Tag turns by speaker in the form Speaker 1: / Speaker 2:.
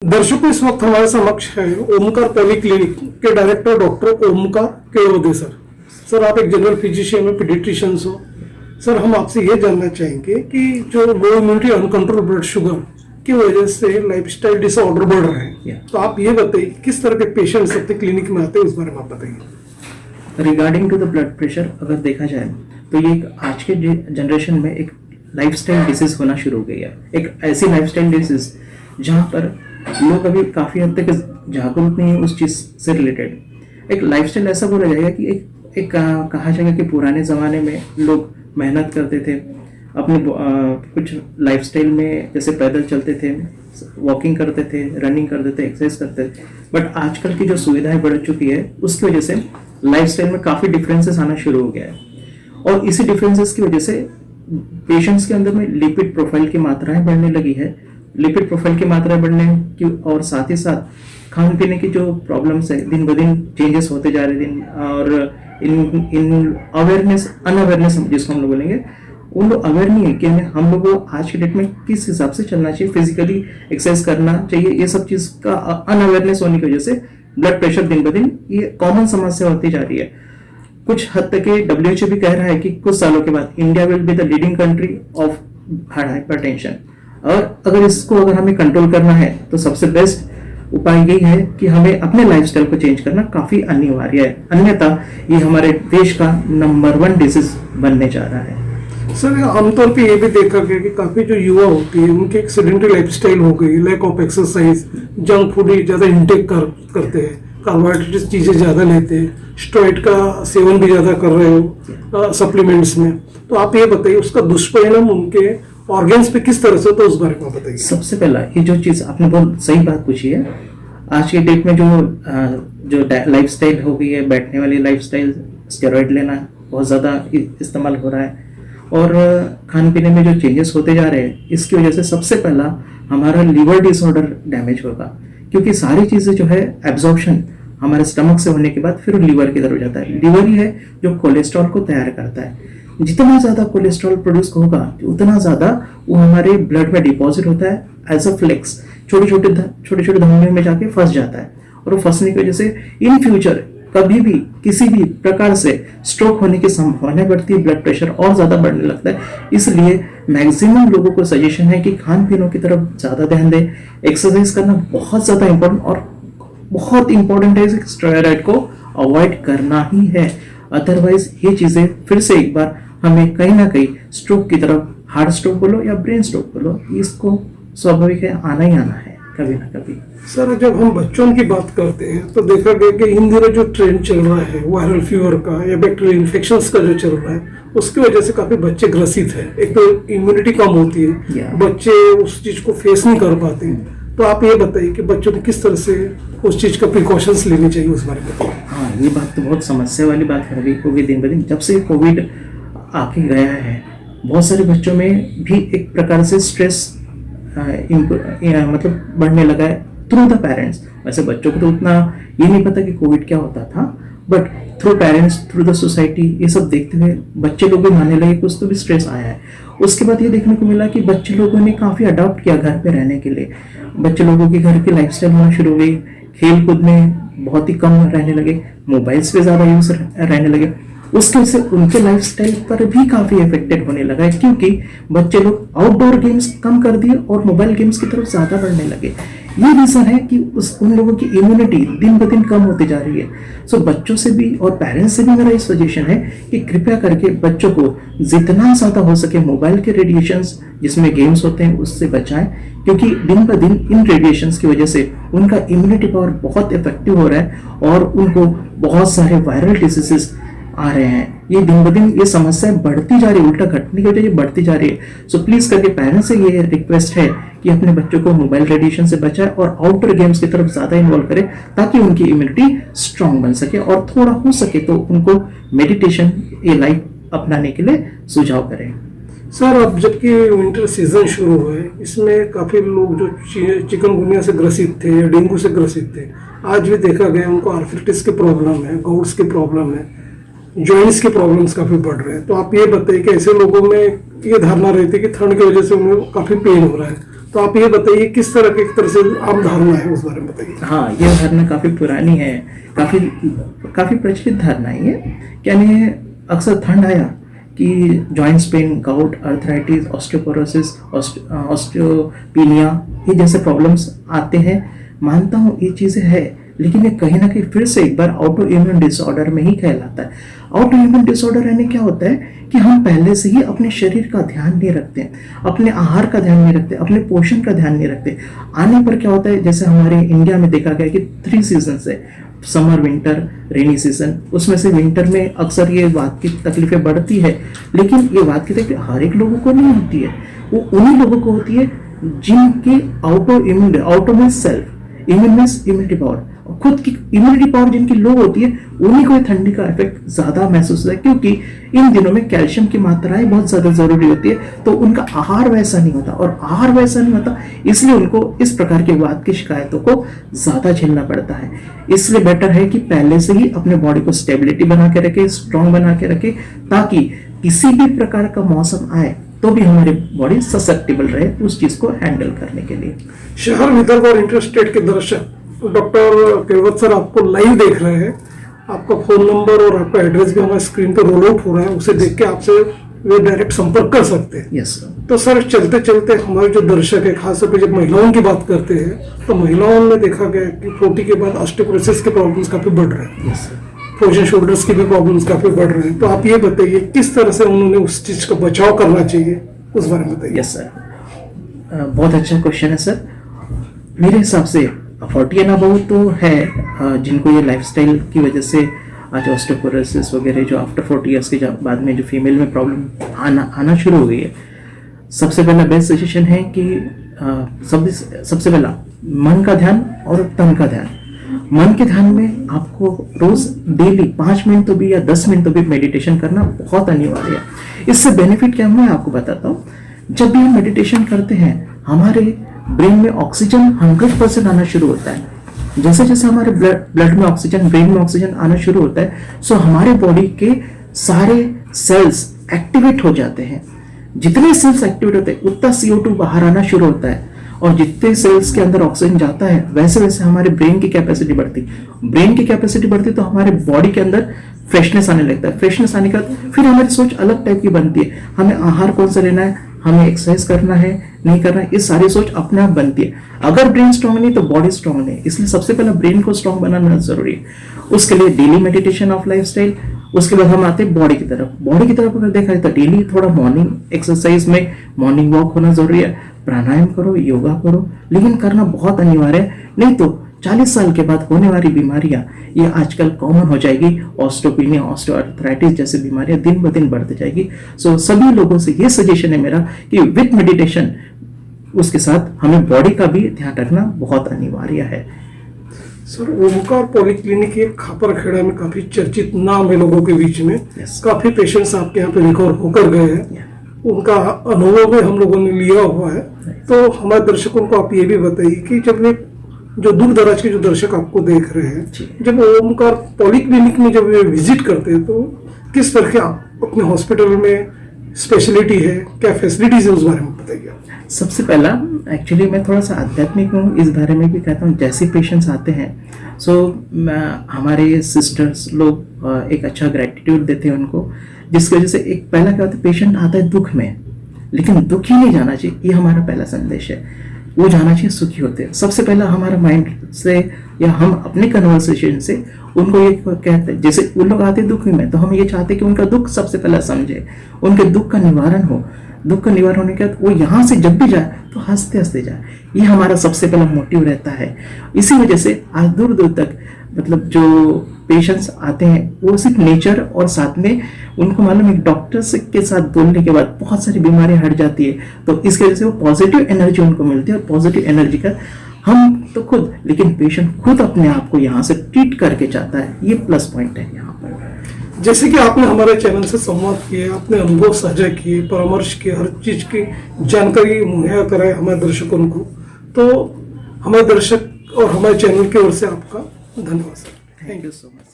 Speaker 1: दर्शकों, इस वक्त हमारे समक्ष है ओमकार पॉलीक्लिनिक के director doctor Omkar Kevde sir. Sir, आप एक जनरल फिजिशियन और पीडियाट्रिशियंस हो। सर, हम आपसे ये जानना चाहेंगे कि जो low immunity uncontrol blood sugar की वजह से लाइफस्टाइल डिसऑर्डर बढ़ रहे हैं, तो आप ये बताइए किस तरह के पेशेंट्स अपने क्लिनिक में आते हैं, उस बारे में आप बताइए।
Speaker 2: Regarding to the blood pressure अगर देखा जाए तो ये आज के जनरेशन में एक लाइफस्टाइल डिसीज होना शुरू हो गई है। एक ऐसी लाइफस्टाइल डिसीज जहाँ पर लोग अभी काफ़ी हद तक जागरूक नहीं है उस चीज़ से रिलेटेड। एक लाइफस्टाइल ऐसा बोला जाएगा कि एक कहा जाएगा कि पुराने ज़माने में लोग मेहनत करते थे अपने कुछ लाइफस्टाइल में, जैसे पैदल चलते थे, वॉकिंग करते थे, रनिंग करते थे, एक्सरसाइज करते थे। बट आजकल की जो सुविधाएं बढ़ चुकी है उसकी वजह से लाइफस्टाइल में काफ़ी डिफरेंसेस आना शुरू हो गया है, और इसी डिफरेंसेस की वजह से पेशेंट्स के अंदर में लिपिड प्रोफाइल की मात्राएं बढ़ने लगी है। लिपिड प्रोफाइल की मात्राएं बढ़ने की और साथ ही साथ खान पीने की जो प्रॉब्लम्स है दिन ब दिन चेंजेस होते जा रहे दिन, और इन अवेयरनेस अनअवेयरनेस जिसको हम लोग बोलेंगे, उन लोग अवेयर नहीं है कि हम लोग को आज के डेट में किस हिसाब से चलना चाहिए, फिजिकली एक्सरसाइज करना चाहिए। ये सब चीज़ का अनअवेयरनेस होने की वजह से ब्लड प्रेशर दिन ब दिन ये कॉमन समस्या होती जा रही है। कुछ हद तक WHO भी कह रहा है कि कुछ सालों के बाद India will be the leading country of hypertension. और अगर हमें कंट्रोल करना है तो सबसे बेस्ट उपाय यही है कि हमें अपने लाइफस्टाइल को चेंज करना काफी अनिवार्य है, अन्यथा ये हमारे देश का नंबर 1 डिसीज बनने जा रहा है।
Speaker 1: सर, आमतौर पे ये भी देखा गया कि काफी जो युवा होती है उनकी एक सेडेंटरी लाइफस्टाइल हो गई, lack of exercise, junk food ही ज्यादा इंटेक करते हैं, कार्बोहाइड्रेट चीजें ज्यादा लेते हैं, स्टेरॉइड का सेवन भी ज्यादा कर रहे हो सप्लीमेंट्स में। तो आप ये बताइए उसका दुष्परिणाम उनके ऑर्गन्स पे किस तरह से, तो उस बारे में बताइए।
Speaker 2: सबसे पहला ये जो चीज आपने बहुत सही बात पूछी है, आज के डेट में जो लाइफस्टाइल हो गई है, बैठने वाली लाइफस्टाइल, स्टेरॉइड लेना बहुत ज्यादा इस्तेमाल हो रहा है, और खाने पीने में जो चेंजेस होते जा रहे हैं, इसकी वजह से सबसे पहला हमारा लीवर डिसऑर्डर डैमेज होगा, क्योंकि सारी चीजें जो है एब्जॉर्प्शन हमारे स्टमक से होने के बाद फिर लीवर की तरफ जाता है। लीवर ही है जो कोलेस्ट्रॉल को तैयार करता है। जितना ज्यादा कोलेस्ट्रॉल प्रोड्यूस होगा उतना ज्यादा वो हमारे ब्लड में डिपॉजिट होता है एज अ फ्लेक्स, छोटे छोटे धमनियों में जाके फंस जाता है, और वो फंसने की वजह से इन फ्यूचर कभी भी किसी भी प्रकार से स्ट्रोक होने की संभावना बढ़ती है, ब्लड प्रेशर और ज्यादा बढ़ने लगता है। इसलिए मैक्सिमम लोगों को सजेशन है कि खान पीनों की तरफ ज्यादा ध्यान दें, एक्सरसाइज करना बहुत ज्यादा इंपॉर्टेंट, और बहुत इंपॉर्टेंट है स्टेरॉइड को अवॉइड करना ही है। अदरवाइज ये चीजें फिर से एक बार हमें कहीं ना कहीं स्ट्रोक की तरफ, हार्ट स्ट्रोक बोलो या ब्रेन स्ट्रोक बोलो, इसको स्वाभाविक है आना ही आना है कभी ना कभी।
Speaker 1: सर, जब हम बच्चों की बात करते हैं तो देखा गया कि इन दिनों जो ट्रेंड चल रहा है वायरल फीवर का या बैक्टीरियल इन्फेक्शंस का जो चल रहा है, उसकी वजह से काफी बच्चे ग्रसित है। एक तो इम्यूनिटी कम होती है, बच्चे उस चीज को फेस नहीं कर पाते हैं। तो आप ये बताइए कि बच्चों को किस तरह से उस चीज का प्रिकॉशंस लेनी चाहिए, उस बारे में बताइए।
Speaker 2: हाँ, ये बात तो बहुत समस्या वाली बात है अभी, क्योंकि दिन ब दिन जब से कोविड आके गया है, बहुत सारे बच्चों में भी एक प्रकार से स्ट्रेस मतलब बढ़ने लगा है थ्रू द पेरेंट्स। वैसे बच्चों को तो उतना ये नहीं पता कि कोविड क्या होता था, but through parents, through the society, ये सब देखते हुए बच्चे लोग भी मानने लगे कुछ तो भी स्ट्रेस आया है। उसके बाद ये देखने को मिला कि बच्चे लोगों ने काफ़ी अडॉप्ट किया घर पे रहने के लिए। बच्चे लोगों की घर की लाइफस्टाइल होना शुरू हो गई, खेल कूद में बहुत ही कम रहने लगे, मोबाइल्स पे ज़्यादा यूज रहने लगे। उसके वजह से उनके लाइफस्टाइल पर भी काफ़ी इफेक्टेड होने लगा है, क्योंकि बच्चे लोग आउटडोर गेम्स कम कर दिए और मोबाइल गेम्स की तरफ ज़्यादा बढ़ने लगे। ये रीज़न है कि उन लोगों की इम्यूनिटी दिन ब दिन कम होती जा रही है। सो बच्चों से भी और पेरेंट्स से भी मेरा ये सजेशन है कि कृपया करके बच्चों को जितना ज़्यादा हो सके मोबाइल के रेडिएशंस जिसमें गेम्स होते हैं उससे बचाएं, क्योंकि दिन ब दिन इन रेडिएशंस की वजह से उनका इम्यूनिटी पावर बहुत इफेक्टिव हो रहा है और उनको बहुत सारे वायरल डिसीजेस आ रहे हैं। ये दिन ब दिन ये समस्या बढ़ती जा रही है, उल्टा घटने की वजह ये बढ़ती जा रही है। सो प्लीज करके पेरेंट्स से ये रिक्वेस्ट है कि अपने बच्चों को मोबाइल रेडिएशन से बचाए और आउटडोर गेम्स की तरफ ज्यादा इन्वॉल्व करें, ताकि उनकी इम्यूनिटी स्ट्रांग बन सके, और थोड़ा हो सके तो उनको मेडिटेशन ये लाइफ अपनाने के लिए सुझाव करें।
Speaker 1: सर, अब जबकि विंटर सीजन शुरू हुआ है, इसमें काफी लोग जो चिकनगुनिया से ग्रसित थे या डेंगू से ग्रसित थे, आज भी देखा गया उनको आर्थराइटिस की प्रॉब्लम है, गाउट्स की प्रॉब्लम है, जॉइंट्स के प्रॉब्लम्स काफी बढ़ रहे हैं। तो आप ये बताइए कि ऐसे लोगों में ये धारणा रहती है कि ठंड की वजह से उन्हें काफी पेन हो रहा है, तो आप ये बताइए किस तरह की एक तरह से आम धारणा है उस बारे में बताइए।
Speaker 2: हाँ, ये धारणा काफ़ी पुरानी है, काफ़ी काफ़ी प्रचलित धारणा है ये। यानी अक्सर ठंड आया कि joints pain, gout, arthritis, osteoporosis, osteopenia, ये जैसे प्रॉब्लम्स आते हैं। मानता हूँ ये चीज़ें है, लेकिन ये कहीं ना कहीं फिर से एक बार ऑटो इम्यून डिसऑर्डर में ही कहलाता है। ऑटो इम्यून डिसऑर्डर यानी क्या होता है कि हम पहले से ही अपने शरीर का ध्यान नहीं रखते, अपने आहार का ध्यान नहीं रखते, अपने पोषण का ध्यान नहीं रखते। आने पर क्या होता है, जैसे हमारे इंडिया में देखा गया कि 3 सीजन है, समर, विंटर, रेनी सीजन। उसमें से विंटर में अक्सर ये बात की तकलीफें बढ़ती है, लेकिन ये बात की तकलीफ हर एक लोगों को नहीं होती है। वो उन्हीं लोगों को होती है जिनकी auto mean self, immune means immunity power, खुद की इम्यूनिटी पावर जिनकी लो होती है उन्हीं को ठंडी का इफेक्ट ज्यादा महसूस होता है, क्योंकि इन दिनों में कैल्शियम की मात्राएं बहुत ज्यादा जरूरी होती है। तो उनका आहार वैसा नहीं होता, और आहार वैसा नहीं होता इसलिए उनको इस प्रकार की बात की शिकायतों को ज्यादा झेलना पड़ता है। इसलिए बेटर है कि पहले से ही अपने बॉडी को स्टेबिलिटी बना के रखे, स्ट्रांग बना के रखे, ताकि किसी भी प्रकार का मौसम आए तो भी हमारी बॉडी ससेप्टेबल रहे उस चीज को हैंडल करने के लिए।
Speaker 1: शहर, विदर्भ और इंटरस्टेट के दर्शक डॉक्टर केलवत सर आपको लाइव देख रहे हैं। आपका फोन नंबर और आपका एड्रेस भी हमारे स्क्रीन पर रोल आउट हो रहा है, उसे देख के आपसे वे डायरेक्ट संपर्क कर सकते हैं।
Speaker 2: Yes sir.
Speaker 1: तो सर, चलते चलते हमारे जो दर्शक है, खासतौर पे जब महिलाओं की बात करते हैं तो महिलाओं में देखा गया कि 40 के बाद ऑस्टियोपोरोसिस के प्रॉब्लम्स काफी बढ़ रहे हैं।
Speaker 2: Yes sir.
Speaker 1: फ्रोजन शोल्डर्स की भी प्रॉब्लम्स काफी बढ़ रहे हैं। तो आप ये बताइए किस तरह से उन्होंने उस चीज का बचाव करना चाहिए, उस बारे में बताइए।
Speaker 2: यस सर, बहुत अच्छा क्वेश्चन है सर। मेरे हिसाब से 40 एंड अबव तो है जिनको ये लाइफस्टाइल की वजह से आज ऑस्टियोपोरोसिस वगैरह जो आफ्टर 40 ईयर्स के बाद में जो फीमेल में प्रॉब्लम आना शुरू हो गई है। सबसे पहला बेस्ट सजेशन है कि सबसे पहला मन का ध्यान और तन का ध्यान। मन के ध्यान में आपको रोज डेली 5 मिनट तो भी या 10 मिनट तो भी मेडिटेशन करना बहुत अनिवार्य है। इससे बेनिफिट क्या मैं आपको बताता हूँ। जब भी हम मेडिटेशन करते हैं हमारे ब्रेन में ऑक्सीजन 100% आना शुरू होता है। जैसे जैसे हमारे ब्लड में ऑक्सीजन, ब्रेन में ऑक्सीजन आना शुरू होता है, सो हमारे बॉडी के सारे सेल्स एक्टिवेट हो जाते हैं। जितने सेल्स एक्टिवेट होते हैं उतना CO2 बाहर आना शुरू होता है, और जितने सेल्स के अंदर ऑक्सीजन जाता है वैसे वैसे हमारे ब्रेन की कैपेसिटी बढ़ती। ब्रेन की कैपेसिटी बढ़ती तो हमारे बॉडी के अंदर फ्रेशनेस आने लगता है। फ्रेशनेस आने का फिर हमारी सोच अलग टाइप की बनती है। हमें आहार कौन सा लेना है, हमें एक्सरसाइज करना है, नहीं करना है, ये सारी सोच अपने आप बनती है। अगर ब्रेन स्ट्रांग नहीं तो बॉडी स्ट्रांग नहीं, इसलिए सबसे पहले ब्रेन को स्ट्रांग बनाना जरूरी है। उसके लिए डेली मेडिटेशन ऑफ लाइफस्टाइल। उसके बाद हम आते हैं बॉडी की तरफ। बॉडी की तरफ अगर देखा जाए तो डेली थोड़ा मॉर्निंग एक्सरसाइज में मॉर्निंग वॉक होना जरूरी है। प्राणायाम करो, योगा करो, लेकिन करना बहुत अनिवार्य है, नहीं तो 40 साल के बाद होने वाली बीमारियां ये आजकल कॉमन हो जाएगी। ऑस्टियोपीनिया, ऑस्टियोआर्थराइटिस जैसी बीमारियां दिन ब दिन बढ़ती जाएगी। सो सभी लोगों से ये सजेशन है मेरा कि विद मेडिटेशन उसके साथ हमें बॉडी का भी ध्यान रखना बहुत अनिवार्य है।
Speaker 1: सर, ओमकार पॉलीक्लिनिक एक खापरखेड़ा में काफी चर्चित नाम है लोगों के बीच में। काफी पेशेंट्स आपके यहाँ पे रिकवर होकर गए हैं। उनका अनुभव भी हम लोगों ने लिया हुआ है। तो हमारे दर्शकों को आप ये भी बताइए कि जब वे जो दूर दराज के जो दर्शक आपको देख रहे हैं, जब ओमकार पॉलीक्लिनिक में जब वे विजिट करते हैं तो किस तरह के अपने हॉस्पिटल में स्पेशलिटी है, क्या फैसिलिटीज है, उस बारे में बताइए।
Speaker 2: सबसे पहला एक्चुअली मैं थोड़ा सा आध्यात्मिक हूँ, इस बारे में भी कहता हूँ। जैसे पेशेंट्स आते हैं हमारे सिस्टर्स लोग एक अच्छा ग्रेटिट्यूड देते हैं उनको, जिसकी वजह से एक पहला क्या होता है, पेशेंट आता है दुख में, लेकिन दुखी नहीं जाना चाहिए, ये हमारा पहला संदेश है। वो जाना चाहिए सुखी होते हैं। सबसे पहला हमारा माइंड से या हम अपने कन्वर्सेशन से उनको ये कहते हैं, जैसे उन लोग आते हैं दुख में तो हम ये चाहते हैं कि उनका दुख सबसे पहला समझे, उनके दुख का निवारण हो। दुख का निवारण होने के बाद वो यहाँ से जब भी जाए तो हंसते हंसते जाए, ये हमारा सबसे पहला मोटिव रहता है। इसी वजह से आज दूर दूर तक मतलब जो पेशेंट्स आते हैं वो सिर्फ नेचर और साथ में उनको मालूम है डॉक्टर के साथ बोलने के बाद बहुत सारी बीमारियां हट जाती है। तो इसकी वजह से वो पॉजिटिव एनर्जी उनको मिलती है, और पॉजिटिव एनर्जी का हम तो खुद, लेकिन पेशेंट खुद अपने आप को यहाँ से ट्रीट करके चाहता है, ये प्लस पॉइंट है यहाँ पर।
Speaker 1: जैसे कि आपने हमारे चैनल से संवाद किए, आपने अनुभव साझा किए, परामर्श किए, हर चीज की जानकारी मुहैया कराए हमारे दर्शकों को, तो हमारे दर्शक और हमारे चैनल की ओर से आपका धन्यवाद sir.
Speaker 2: Thank you so much.